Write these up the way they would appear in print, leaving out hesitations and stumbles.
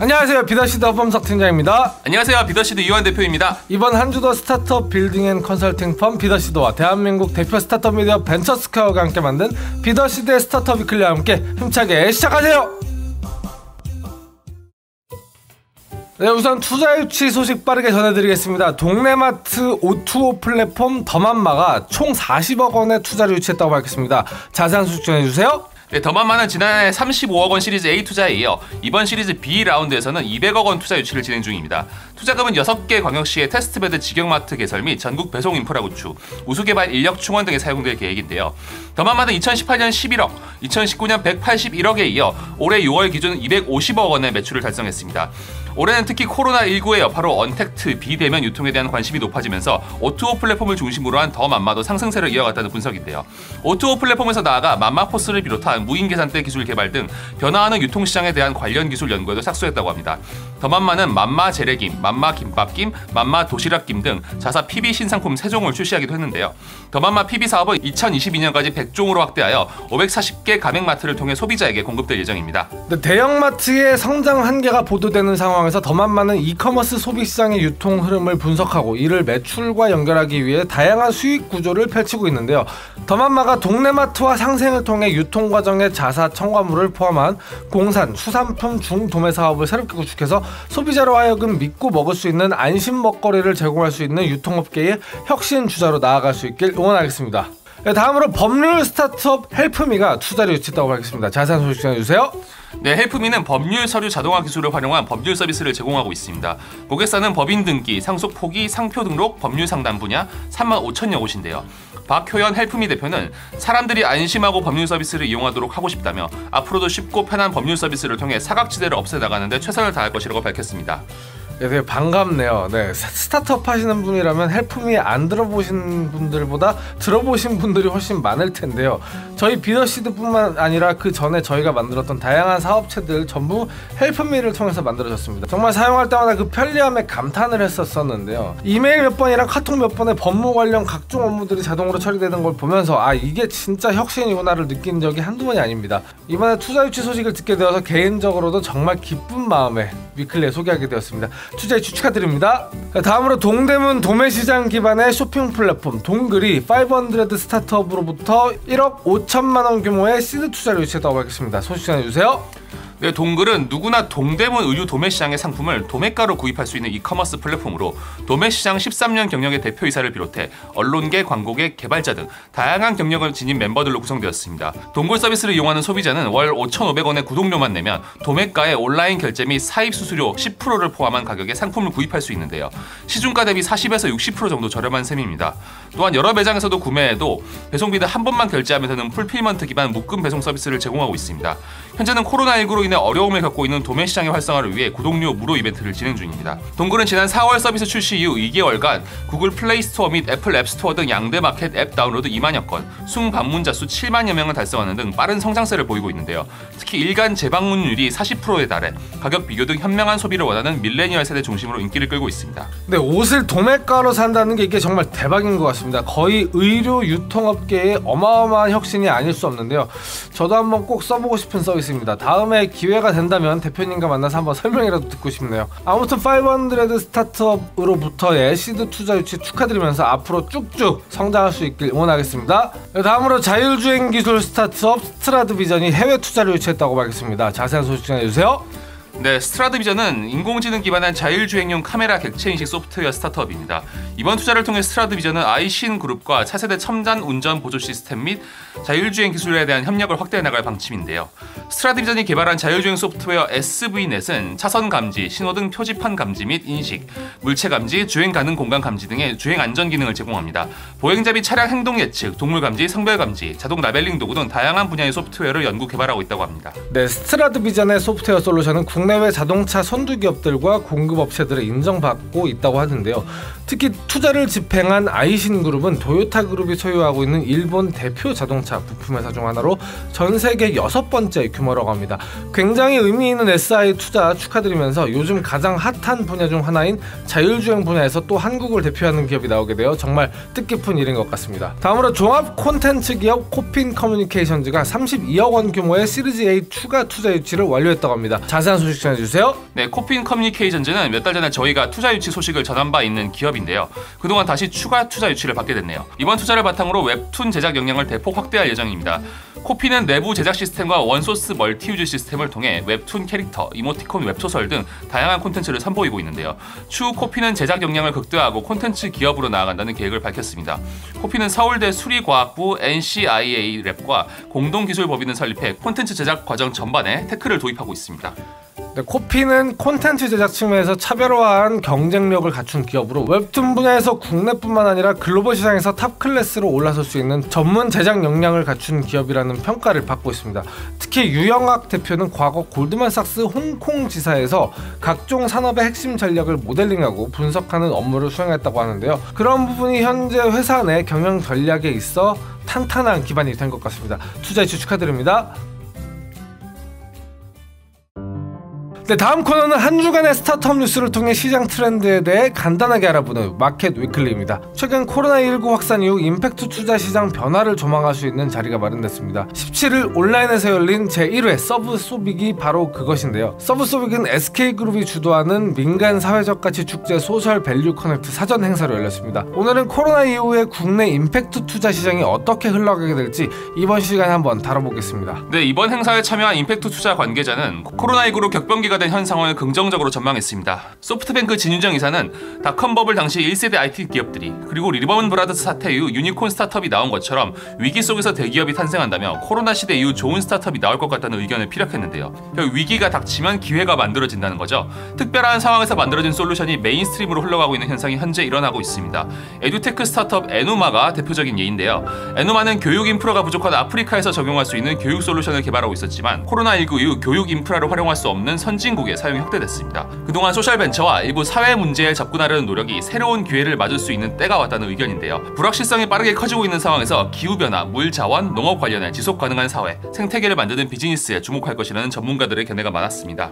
안녕하세요. 비더시드 허범석 팀장입니다. 안녕하세요. 비더시드 이완 대표입니다. 이번 한 주도 스타트업 빌딩 앤 컨설팅 펌 비더시드와 대한민국 대표 스타트업 미디어 벤처스퀘어가 함께 만든 비더시드의 스타트업 위클리와 함께 힘차게 시작하세요. 네, 우선 투자 유치 소식 빠르게 전해드리겠습니다. 동네마트 O2O 플랫폼 더맘마가 총 40억 원의 투자를 유치했다고 밝혔습니다. 자세한 소식 전해주세요. 네, 더맘마는 지난해 35억 원 시리즈 A 투자에 이어 이번 시리즈 B 라운드에서는 200억 원 투자 유치를 진행 중입니다. 투자금은 6개 광역시의 테스트베드 직영마트 개설 및 전국 배송 인프라 구축, 우수개발 인력 충원 등에 사용될 계획인데요. 더맘마는 2018년 11억, 2019년 181억에 이어 올해 6월 기준 250억 원의 매출을 달성했습니다. 올해는 특히 코로나19의 여파로 언택트, 비대면 유통에 대한 관심이 높아지면서 O2O 플랫폼을 중심으로 한 더맘마도 상승세를 이어갔다는 분석인데요. O2O 플랫폼에서 나아가 맘마포스를 비롯한 무인 계산대 기술 개발 등 변화하는 유통시장에 대한 관련 기술 연구에도 착수했다고 합니다. 더맘마는 맘마 재래김, 맘마 김밥김, 맘마 도시락김 등 자사 PB 신상품 3종을 출시하기도 했는데요. 더맘마 PB 사업은 2022년까지 100종으로 확대하여 540개 가맹마트를 통해 소비자에게 공급될 예정입니다. 대형마트의 성장 한계가 보도되는 상황에서 더맘마는 이커머스 소비시장의 유통 흐름을 분석하고 이를 매출과 연결하기 위해 다양한 수익 구조를 펼치고 있는데요. 더맘마가 동네마트와 상생을 통해 유통 과정의 자사 첨가물을 포함한 공산, 수산품 중도매 사업을 새롭게 구축해서 소비자로 하여금 믿고 먹을 수 있는 안심 먹거리를 제공할 수 있는 유통업계의 혁신 주자로 나아갈 수 있길 응원하겠습니다. 네, 다음으로 법률 스타트업 헬프미가 투자를 유치했다고 밝혔습니다. 자세한 소식 전해주세요. 네, 헬프미는 법률 서류 자동화 기술을 활용한 법률 서비스를 제공하고 있습니다. 고객사는 법인 등기, 상속 포기, 상표 등록, 법률 상담 분야 35,000여 곳인데요. 박효연 헬프미 대표는 사람들이 안심하고 법률 서비스를 이용하도록 하고 싶다며 앞으로도 쉽고 편한 법률 서비스를 통해 사각지대를 없애나가는 데 최선을 다할 것이라고 밝혔습니다. 네, 되게 반갑네요. 네, 스타트업 하시는 분이라면 헬프미 안 들어보신 분들보다 들어보신 분들이 훨씬 많을 텐데요. 저희 비더시드뿐만 아니라 그 전에 저희가 만들었던 다양한 사업체들 전부 헬프미를 통해서 만들어졌습니다. 정말 사용할 때마다 그 편리함에 감탄을 했었는데요. 이메일 몇 번이랑 카톡 몇 번에 법무 관련 각종 업무들이 자동으로 처리되는 걸 보면서 아, 이게 진짜 혁신이구나를 느낀 적이 한두 번이 아닙니다. 이번에 투자 유치 소식을 듣게 되어서 개인적으로도 정말 기쁜 마음에 위클리에 소개하게 되었습니다. 투자 유치 축하드립니다. 다음으로 동대문 도매시장 기반의 쇼핑 플랫폼 동글이 500 스타트업으로부터 1억 5천만 원 규모의 시드 투자를 유치했다고 밝혔습니다. 소식 전해주세요. 네, 동글은 누구나 동대문 의류 도매시장의 상품을 도매가로 구입할 수 있는 이커머스 플랫폼으로 도매시장 13년 경력의 대표이사를 비롯해 언론계, 광고계, 개발자 등 다양한 경력을 지닌 멤버들로 구성되었습니다. 동글 서비스를 이용하는 소비자는 월 5,500원의 구독료만 내면 도매가의 온라인 결제 및 사입 수수료 10%를 포함한 가격에 상품을 구입할 수 있는데요. 시중가 대비 40에서 60% 정도 저렴한 셈입니다. 또한 여러 매장에서도 구매해도 배송비는 한 번만 결제하면 되는 풀필먼트 기반 묶음 배송 서비스를 제공하고 있습니다. 현재는 코로나19로 인해 어려움을 겪고 있는 도매시장의 활성화를 위해 구독료 무료 이벤트를 진행 중입니다. 동글은 지난 4월 서비스 출시 이후 2개월간 구글 플레이 스토어 및 애플 앱 스토어 등 양대 마켓 앱 다운로드 2만여 건, 순 방문자 수 7만여 명을 달성하는 등 빠른 성장세를 보이고 있는데요. 특히 일간 재방문율이 40%에 달해 가격 비교 등 현명한 소비를 원하는 밀레니얼 세대 중심으로 인기를 끌고 있습니다. 네, 옷을 도매가로 산다는 게 이게 정말 대박인 것 같습니다. 거의 의류 유통업계의 어마어마한 혁신이 아닐 수 없는데요. 저도 한번 꼭 써보고 싶은 서비스입니다. 다음에 기회가 된다면 대표님과 만나서 한번 설명이라도 듣고 싶네요. 아무튼 500 스타트업으로부터의 시드 투자 유치 축하드리면서 앞으로 쭉쭉 성장할 수 있길 응원하겠습니다. 다음으로 자율주행 기술 스타트업 스트라드 비전이 해외 투자를 유치했다고 밝혔습니다. 자세한 소식 전해주세요. 네, 스트라드 비전은 인공지능 기반한 자율주행용 카메라 객체 인식 소프트웨어 스타트업입니다. 이번 투자를 통해 스트라드 비전은 아이신 그룹과 차세대 첨단 운전 보조 시스템 및 자율주행 기술에 대한 협력을 확대해 나갈 방침인데요. 스트라드 비전이 개발한 자율주행 소프트웨어 SV넷은 차선 감지, 신호등 표지판 감지 및 인식, 물체 감지, 주행 가능 공간 감지 등의 주행 안전 기능을 제공합니다. 보행자 및 차량 행동 예측, 동물 감지, 성별 감지, 자동 라벨링 도구 등 다양한 분야의 소프트웨어를 연구 개발하고 있다고 합니다. 네, 스트라드 비전의 소프트웨어 솔루션은 국내외 자동차 선두 기업들과 공급업체들을 인정받고 있다고 하는데요. 특히 투자를 집행한 아이신 그룹은 도요타 그룹이 소유하고 있는 일본 대표 자동차 부품 회사 중 하나로 전 세계 6번째 규모라고 합니다. 굉장히 의미 있는 SI 투자 축하드리면서 요즘 가장 핫한 분야 중 하나인 자율주행 분야에서 또 한국을 대표하는 기업이 나오게 되어 정말 뜻깊은 일인 것 같습니다. 다음으로 종합 콘텐츠 기업 코핀 커뮤니케이션즈가 32억 원 규모의 시리즈 A 추가 투자 유치를 완료했다고 합니다. 자세한 소식 소식 전해주세요. 네, 코핀 커뮤니케이션즈는 몇 달 전에 저희가 투자 유치 소식을 전한 바 있는 기업인데요. 그동안 다시 추가 투자 유치를 받게 됐네요. 이번 투자를 바탕으로 웹툰 제작 역량을 대폭 확대할 예정입니다. 코핀은 내부 제작 시스템과 원소스 멀티유즈 시스템을 통해 웹툰 캐릭터, 이모티콘, 웹소설 등 다양한 콘텐츠를 선보이고 있는데요. 추후 코핀은 제작 역량을 극대화하고 콘텐츠 기업으로 나아간다는 계획을 밝혔습니다. 코핀은 서울대 수리과학부 NCIA 랩과 공동기술법인을 설립해 콘텐츠 제작 과정 전반에 테크를 도입하고 있습니다. 네, 코핀은 콘텐츠 제작 측면에서 차별화한 경쟁력을 갖춘 기업으로 웹툰 분야에서 국내뿐만 아니라 글로벌 시장에서 탑 클래스로 올라설 수 있는 전문 제작 역량을 갖춘 기업이라는 평가를 받고 있습니다. 특히 유영학 대표는 과거 골드만삭스 홍콩 지사에서 각종 산업의 핵심 전략을 모델링하고 분석하는 업무를 수행했다고 하는데요. 그런 부분이 현재 회사 내 경영 전략에 있어 탄탄한 기반이 된 것 같습니다. 투자 유치 축하드립니다. 네, 다음 코너는 한 주간의 스타트업 뉴스를 통해 시장 트렌드에 대해 간단하게 알아보는 마켓 위클리입니다. 최근 코로나19 확산 이후 임팩트 투자 시장 변화를 조망할 수 있는 자리가 마련됐습니다. 17일 온라인에서 열린 제1회 서브소빅이 바로 그것인데요. 서브소빅은 SK그룹이 주도하는 민간 사회적 가치 축제 소셜 밸류 커넥트 사전 행사로 열렸습니다. 오늘은 코로나 이후에 국내 임팩트 투자 시장이 어떻게 흘러가게 될지 이번 시간에 한번 다뤄보겠습니다. 네, 이번 행사에 참여한 임팩트 투자 관계자는 코로나19로 격변기가 된 현 상황을 긍정적으로 전망했습니다. 소프트뱅크 진윤정 이사는 닷컴 버블 당시 1세대 IT 기업들이 그리고 리버먼 브라더스 사태 이후 유니콘 스타트업이 나온 것처럼 위기 속에서 대기업이 탄생한다며 코로나 시대 이후 좋은 스타트업이 나올 것 같다는 의견을 피력했는데요. 위기가 닥치면 기회가 만들어진다는 거죠. 특별한 상황에서 만들어진 솔루션이 메인스트림으로 흘러가고 있는 현상이 현재 일어나고 있습니다. 에듀테크 스타트업 에누마가 대표적인 예인데요. 에누마는 교육 인프라가 부족한 아프리카에서 적용할 수 있는 교육 솔루션을 개발하고 있었지만 코로나19 이후 교육 인프라를 활용할 수 없는 선진국에 사용이 확대됐습니다. 그동안 소셜벤처와 일부 사회 문제에 접근하려는 노력이 새로운 기회를 맞을 수 있는 때가 왔다는 의견인데요. 불확실성이 빠르게 커지고 있는 상황에서 기후변화, 물자원, 농업 관련해 지속가능한 사회, 생태계를 만드는 비즈니스에 주목할 것이라는 전문가들의 견해가 많았습니다.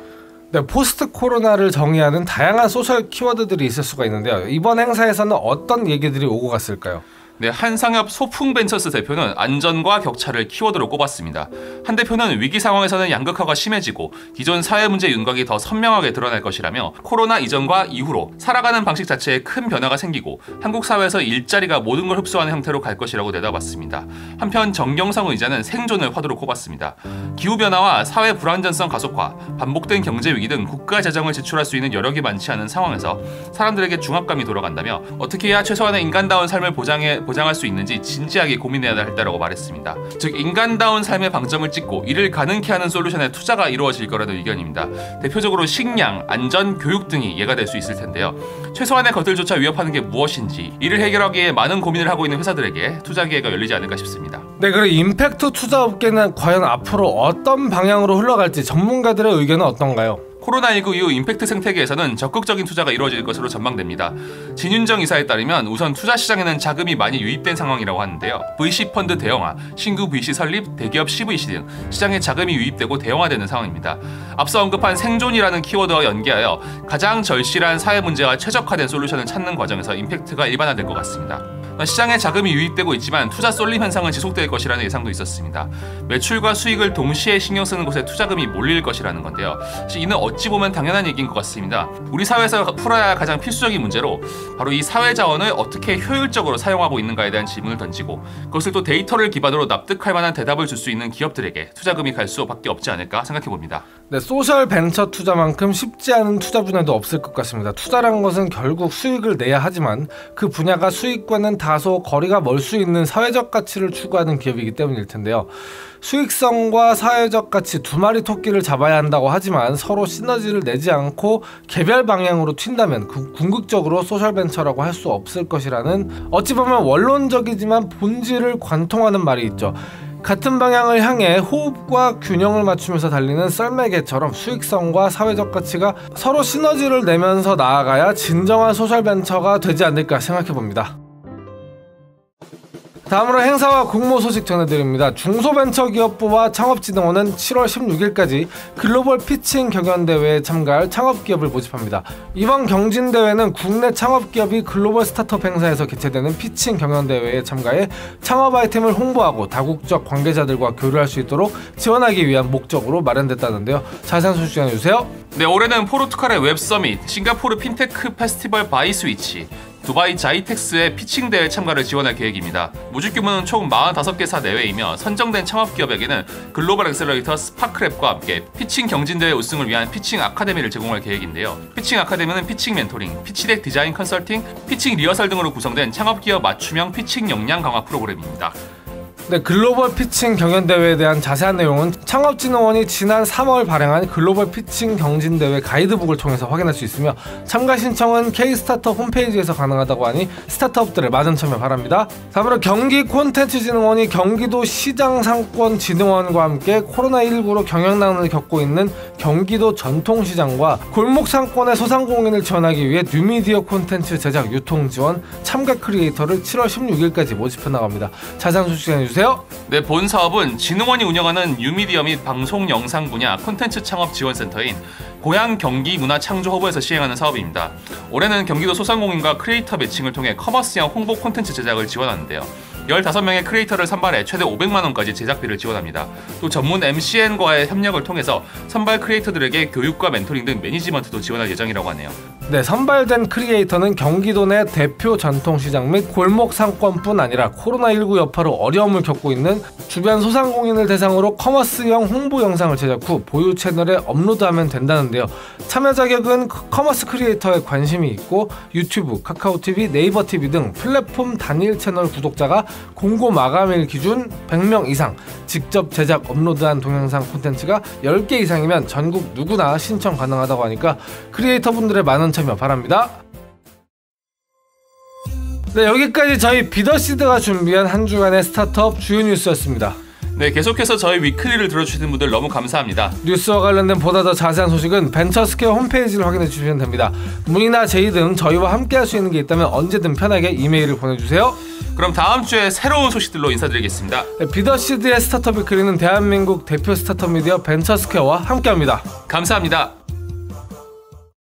네, 포스트 코로나를 정의하는 다양한 소셜 키워드들이 있을 수가 있는데요. 이번 행사에서는 어떤 얘기들이 오고 갔을까요? 네, 한상엽 소풍벤처스 대표는 안전과 격차를 키워드로 꼽았습니다. 한 대표는 위기 상황에서는 양극화가 심해지고 기존 사회 문제 윤곽이 더 선명하게 드러날 것이라며 코로나 이전과 이후로 살아가는 방식 자체에 큰 변화가 생기고 한국 사회에서 일자리가 모든 걸 흡수하는 형태로 갈 것이라고 내다봤습니다. 한편 정경성 의장은 생존을 화두로 꼽았습니다. 기후변화와 사회 불안전성 가속화, 반복된 경제위기 등 국가 재정을 지출할 수 있는 여력이 많지 않은 상황에서 사람들에게 중압감이 돌아간다며 어떻게 해야 최소한의 인간다운 삶을 보장할 수 있는지 진지하게 고민해야 할 때라고 말했습니다. 즉 인간다운 삶의 방점을 찍고 이를 가능케 하는 솔루션에 투자가 이루어질 거라는 의견입니다. 대표적으로 식량, 안전, 교육 등이 예가 될 수 있을 텐데요. 최소한의 것들조차 위협하는 게 무엇인지 이를 해결하기에 많은 고민을 하고 있는 회사들에게 투자 기회가 열리지 않을까 싶습니다. 네, 그리고 임팩트 투자 업계는 과연 앞으로 어떤 방향으로 흘러갈지 전문가들의 의견은 어떤가요? 코로나19 이후 임팩트 생태계에서는 적극적인 투자가 이루어질 것으로 전망됩니다. 진윤정 이사에 따르면 우선 투자 시장에는 자금이 많이 유입된 상황이라고 하는데요. VC 펀드 대형화, 신규 VC 설립, 대기업 CVC 등 시장에 자금이 유입되고 대형화되는 상황입니다. 앞서 언급한 생존이라는 키워드와 연계하여 가장 절실한 사회 문제와 최적화된 솔루션을 찾는 과정에서 임팩트가 일반화될 것 같습니다. 시장에 자금이 유입되고 있지만 투자 쏠림 현상은 지속될 것이라는 예상도 있었습니다. 매출과 수익을 동시에 신경 쓰는 곳에 투자금이 몰릴 것이라는 건데요. 이는 어찌 보면 당연한 얘기인 것 같습니다. 우리 사회에서 풀어야 할 가장 필수적인 문제로 바로 이 사회 자원을 어떻게 효율적으로 사용하고 있는가에 대한 질문을 던지고 그것을 또 데이터를 기반으로 납득할 만한 대답을 줄 수 있는 기업들에게 투자금이 갈 수밖에 없지 않을까 생각해 봅니다. 네, 소셜 벤처 투자만큼 쉽지 않은 투자 분야도 없을 것 같습니다. 투자란 것은 결국 수익을 내야 하지만 그 분야가 수익과는 다소 거리가 멀 수 있는 사회적 가치를 추구하는 기업이기 때문일 텐데요. 수익성과 사회적 가치 두 마리 토끼를 잡아야 한다고 하지만 서로 시너지를 내지 않고 개별 방향으로 튄다면 궁극적으로 소셜벤처라고 할 수 없을 것이라는 어찌 보면 원론적이지만 본질을 관통하는 말이 있죠. 같은 방향을 향해 호흡과 균형을 맞추면서 달리는 썰매개처럼 수익성과 사회적 가치가 서로 시너지를 내면서 나아가야 진정한 소셜벤처가 되지 않을까 생각해봅니다. 다음으로 행사와 공모 소식 전해드립니다. 중소벤처기업부와 창업진흥원은 7월 16일까지 글로벌 피칭 경연대회에 참가할 창업기업을 모집합니다. 이번 경진대회는 국내 창업기업이 글로벌 스타트업 행사에서 개최되는 피칭 경연대회에 참가해 창업 아이템을 홍보하고 다국적 관계자들과 교류할 수 있도록 지원하기 위한 목적으로 마련됐다는데요. 자세한 소식 전해주세요. 네, 올해는 포르투갈의 웹서밋, 싱가포르 핀테크 페스티벌 바이스위치, 두바이 자이텍스의 피칭 대회 참가를 지원할 계획입니다. 모집 규모는 총 45개사 내외이며 선정된 창업기업에게는 글로벌 엑셀러레이터 스파크랩과 함께 피칭 경진대회 우승을 위한 피칭 아카데미를 제공할 계획인데요. 피칭 아카데미는 피칭 멘토링, 피치덱 디자인 컨설팅, 피칭 리허설 등으로 구성된 창업기업 맞춤형 피칭 역량 강화 프로그램입니다. 네, 글로벌 피칭 경연대회에 대한 자세한 내용은 창업진흥원이 지난 3월 발행한 글로벌 피칭 경진대회 가이드북을 통해서 확인할 수 있으며 참가 신청은 K-스타트업 홈페이지에서 가능하다고 하니 스타트업들의 많은 참여 바랍니다. 다음으로 경기콘텐츠진흥원이 경기도 시장상권진흥원과 함께 코로나19로 경영난을 겪고 있는 경기도 전통시장과 골목상권의 소상공인을 지원하기 위해 뉴미디어 콘텐츠 제작 유통지원 참가 크리에이터를 7월 16일까지 모집해 나갑니다. 자세한 소식 전해주세요. 네, 본 사업은 진흥원이 운영하는 뉴미디어 및 방송 영상 분야 콘텐츠 창업 지원센터인 고양 경기 문화 창조 허브에서 시행하는 사업입니다. 올해는 경기도 소상공인과 크리에이터 매칭을 통해 커머스형 홍보 콘텐츠 제작을 지원하는데요. 15명의 크리에이터를 선발해 최대 500만원까지 제작비를 지원합니다. 또 전문 MCN과의 협력을 통해서 선발 크리에이터들에게 교육과 멘토링 등 매니지먼트도 지원할 예정이라고 하네요. 네, 선발된 크리에이터는 경기도 내 대표 전통시장 및 골목 상권뿐 아니라 코로나19 여파로 어려움을 겪고 있는 주변 소상공인을 대상으로 커머스형 홍보 영상을 제작 후 보유 채널에 업로드하면 된다는데요. 참여 자격은 커머스 크리에이터에 관심이 있고 유튜브, 카카오TV, 네이버TV 등 플랫폼 단일 채널 구독자가 공고 마감일 기준 100명 이상, 직접 제작 업로드한 동영상 콘텐츠가 10개 이상이면 전국 누구나 신청 가능하다고 하니까 크리에이터분들의 많은 참여 바랍니다. 네, 여기까지 저희 비더시드가 준비한 한 주간의 스타트업 주요 뉴스였습니다. 네, 계속해서 저희 위클리를 들어주시는 분들 너무 감사합니다. 뉴스와 관련된 보다 더 자세한 소식은 벤처스퀘어 홈페이지를 확인해 주시면 됩니다. 문의나 제의 등 저희와 함께 할 수 있는 게 있다면 언제든 편하게 이메일을 보내주세요. 그럼 다음 주에 새로운 소식들로 인사드리겠습니다. 네, 비더시드의 스타트업 위클리는 대한민국 대표 스타트업 미디어 벤처스퀘어와 함께합니다. 감사합니다.